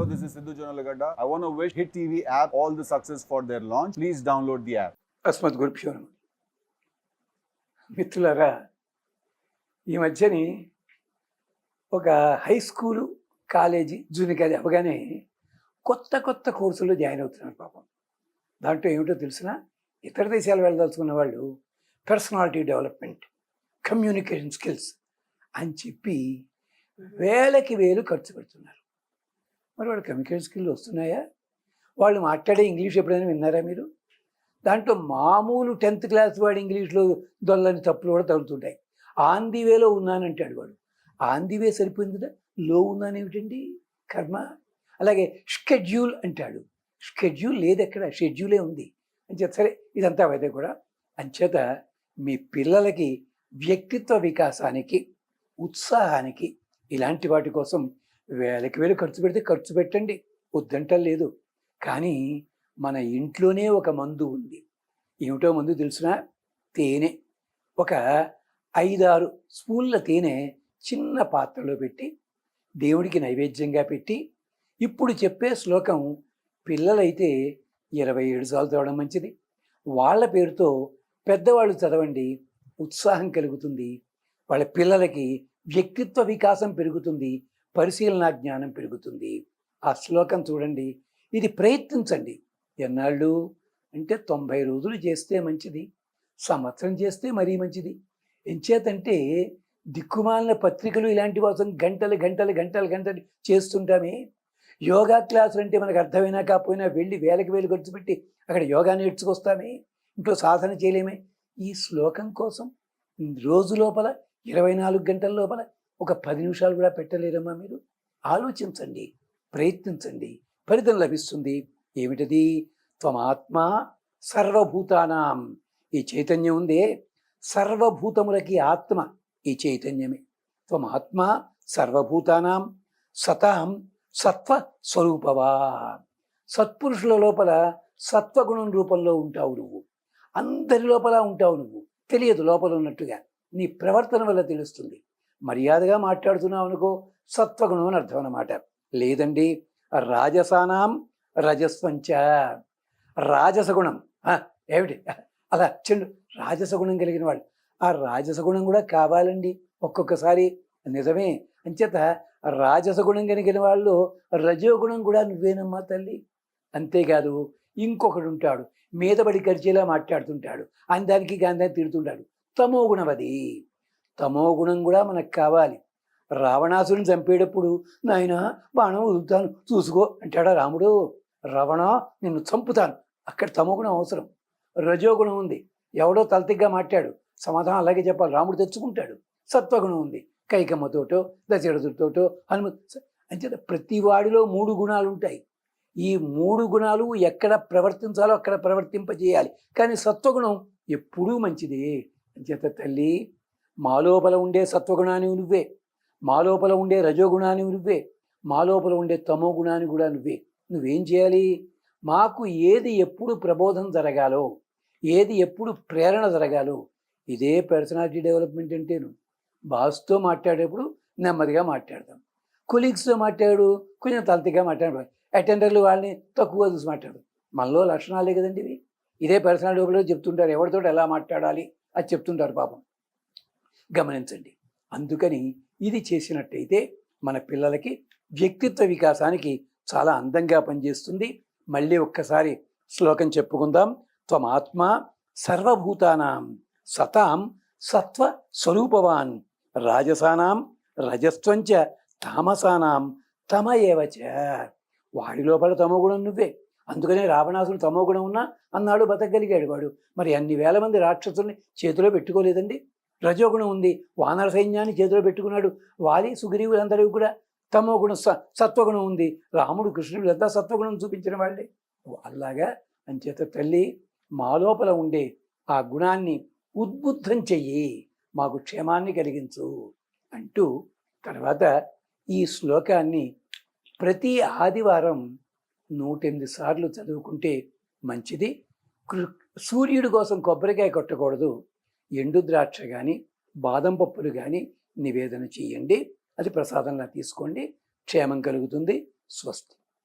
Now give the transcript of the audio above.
Hello, this is Sidhu Jonalagada. I want to wish Hit TV app all the success for their launch. Please download the app. అస్మద్ గురుభ్యో నమః. మిత్రులారా, ఈ మధ్యని ఒక high school college junior college అవగానే కొత్త కొత్త కోర్సుల్లో జాయిన్ అవుతున్నారు పాపం. దాంట్లో ఏమిటో తెలిసినా ఇతర దేశాలు వెళ్ళదలుచుకున్న వాళ్ళు పర్సనాలిటీ డెవలప్మెంట్, కమ్యూనికేషన్ స్కిల్స్ అని చెప్పి వేలకి వేలు ఖర్చు పెడుతున్నారు. మరి వాళ్ళు కమ్యూనికేషన్ స్కిల్ వస్తున్నాయా? వాళ్ళు మాట్లాడే ఇంగ్లీష్ ఎప్పుడైనా విన్నారా మీరు? దాంట్లో మామూలు 10th క్లాస్ వాడు ఇంగ్లీష్లో దొల్లని తప్పులు కూడా తగులుతుంటాయి. ఆన్ ది వేలో ఉన్నానంటాడు వాడు. ఆన్ ది వే సరిపోయింది కదా, లో ఉన్నానేమిటండి కర్మ. అలాగే షెడ్యూల్ అంటాడు. షెడ్యూల్ లేదు, ఎక్కడ షెడ్యూలే ఉంది అంచేత. సరే, ఇదంతా అయితే కూడా అంచేత మీ పిల్లలకి వ్యక్తిత్వ వికాసానికి, ఉత్సాహానికి ఇలాంటి వాటి కోసం వేలకి వేలు ఖర్చు పెడితే ఖర్చు పెట్టండి, వద్దంటలేదు. కానీ మన ఇంట్లోనే ఒక మందు ఉంది. ఏమిటో మందు తెలిసినా? తేనె. ఒక 5-6 స్పూన్ల తేనె చిన్న పాత్రలో పెట్టి దేవుడికి నైవేద్యంగా పెట్టి, ఇప్పుడు చెప్పే శ్లోకం పిల్లలైతే 27 సార్లు చదవడం మంచిది. వాళ్ళ పేరుతో పెద్దవాళ్ళు చదవండి, ఉత్సాహం కలుగుతుంది. వాళ్ళ పిల్లలకి వ్యక్తిత్వ వికాసం పెరుగుతుంది, పరిశీలనా జ్ఞానం పెరుగుతుంది. ఆ శ్లోకం చూడండి, ఇది ప్రయత్నించండి. ఎన్నాళ్ళు అంటే 90 రోజులు చేస్తే మంచిది, సంవత్సరం చేస్తే మరీ మంచిది. ఎంచేతంటే దిక్కుమాలిన పత్రికలు ఇలాంటి కోసం గంటలు గంటలు గంటలు గంటలు చేస్తుంటామే. యోగా క్లాసులు అంటే మనకు అర్థమైనా కాకపోయినా వెళ్ళి వేలకి వేలు ఖర్చు పెట్టి అక్కడ యోగా నేర్చుకొస్తామే, ఇంట్లో సాధన చేయలేమే. ఈ శ్లోకం కోసం రోజు లోపల 24 గంటల లోపల ఒక 10 నిమిషాలు కూడా పెట్టలేరమ్మా మీరు? ఆలోచించండి, ప్రయత్నించండి, ఫలితం లభిస్తుంది. ఏమిటది? త్వమాత్మ సర్వభూతానాం. ఈ చైతన్యం ఉందే, సర్వభూతములకి ఆత్మ ఈ చైతన్యమే. త్వమాత్మ సర్వభూతానాం సతాం సత్వ స్వరూపవా. సత్పురుషుల లోపల సత్వగుణం రూపంలో ఉంటావు నువ్వు. అందరి లోపల ఉంటావు నువ్వు, తెలియదు లోపల ఉన్నట్టుగా. నీ ప్రవర్తన వల్ల తెలుస్తుంది. మర్యాదగా మాట్లాడుతున్నావు అనుకో, సత్వగుణం అని అర్థం అన్నమాట. లేదండి, రాజసానాం రజస్వంచ. రాజసగుణం ఏమిటి? అలా చెండు రాజసగుణం కలిగిన వాళ్ళు. ఆ రాజసగుణం కూడా కావాలండి ఒక్కొక్కసారి, నిజమే. అంచేత రాజసగుణం కలిగిన వాళ్ళు రజోగుణం కూడా నువ్వేనమ్మా తల్లి. అంతేకాదు, ఇంకొకడు ఉంటాడు, మీదబడి ఖర్చేలా మాట్లాడుతుంటాడు, అని దానికి గాంధాన్ని తిడుతుంటాడు. తమో గుణం అది. తమో గుణం కూడా మనకు కావాలి. రావణాసురుని చంపేటప్పుడు నాయన బాణం వదులుతాను చూసుకో అంటాడా రాముడు? రావణ నిన్ను చంపుతాను, అక్కడ తమో గుణం అవసరం. రజోగుణం ఉంది, ఎవడో తలతిగ్గా మాట్లాడు, సమాధానం అలాగే చెప్పాలి, రాముడు తెచ్చుకుంటాడు. సత్వగుణం ఉంది, కైకమ్మతోటో దశరథుడితోటో హనుమత్. అంచేత ప్రతి వాడిలో 3 గుణాలు ఉంటాయి. ఈ 3 గుణాలు ఎక్కడ ప్రవర్తించాలో అక్కడ ప్రవర్తింపజేయాలి. కానీ సత్వగుణం ఎప్పుడూ మంచిది. అంచేత తల్లి, మాలోపల ఉండే సత్వగుణాన్ని నువ్వే, మాలోపల ఉండే రజోగుణాన్ని నువ్వే, మాలోపల ఉండే తమో గుణాన్ని కూడా నువ్వే. నువ్వేం చేయాలి? మాకు ఏది ఎప్పుడు ప్రబోధం జరగాలో, ఏది ఎప్పుడు ప్రేరణ జరగాలో, ఇదే పర్సనాలిటీ డెవలప్మెంట్ అంటేను. బాస్తో మాట్లాడేప్పుడు నెమ్మదిగా మాట్లాడదాం, కొలీగ్స్తో మాట్లాడు కొంచెం తలతిగా మాట్లాడు, అటెండర్లు వాళ్ళని తక్కువ చూసి మాట్లాడు. మనలో లక్షణాలే కదండి ఇవి. ఇదే పర్సనాలిటీ డెవలప్మెంట్ చెప్తుంటారు, ఎవరితో ఎలా మాట్లాడాలి అది చెప్తుంటారు పాపం. గమనించండి. అందుకని ఇది చేసినట్టయితే మన పిల్లలకి వ్యక్తిత్వ వికాసానికి చాలా అందంగా పనిచేస్తుంది. మళ్ళీ ఒక్కసారి శ్లోకం చెప్పుకుందాం. త్వమాత్మ సర్వభూతానాం సతాం సత్వ స్వరూపవాన్ రాజసానాం రజస్వంచ తామసానాం తమ ఏవచ. వాడి లోపల తమో గుణం నువ్వే. అందుకనే రావణాసుడు తమో గుణం ఉన్నా అన్నాడు, బతకగలిగాడు వాడు. మరి అన్ని వేల మంది రాక్షసుల్ని చేతిలో పెట్టుకోలేదండి. రజోగుణం ఉంది, వానర సైన్యాన్ని చేతిలో పెట్టుకున్నాడు. వాలి సుగ్రీవులందరూ కూడా తమో గుణం, సత్వగుణం ఉంది. రాముడు కృష్ణుడు అంతా సత్వగుణం చూపించిన వాళ్ళే. అలాగా అంచేత తల్లి, మా లోపల ఉండే ఆ గుణాన్ని ఉద్బుద్ధం చెయ్యి, మాకు క్షేమాన్ని కలిగించు అంటూ తర్వాత ఈ శ్లోకాన్ని ప్రతి ఆదివారం 108 సార్లు చదువుకుంటే మంచిది. సూర్యుడి కోసం కొబ్బరికాయ కొట్టకూడదు. ఎండు ద్రాక్ష కానీ బాదం పప్పులు కానీ నివేదన చేయండి. అది ప్రసాదంలా తీసుకోండి. క్షేమం కలుగుతుంది. స్వస్తి.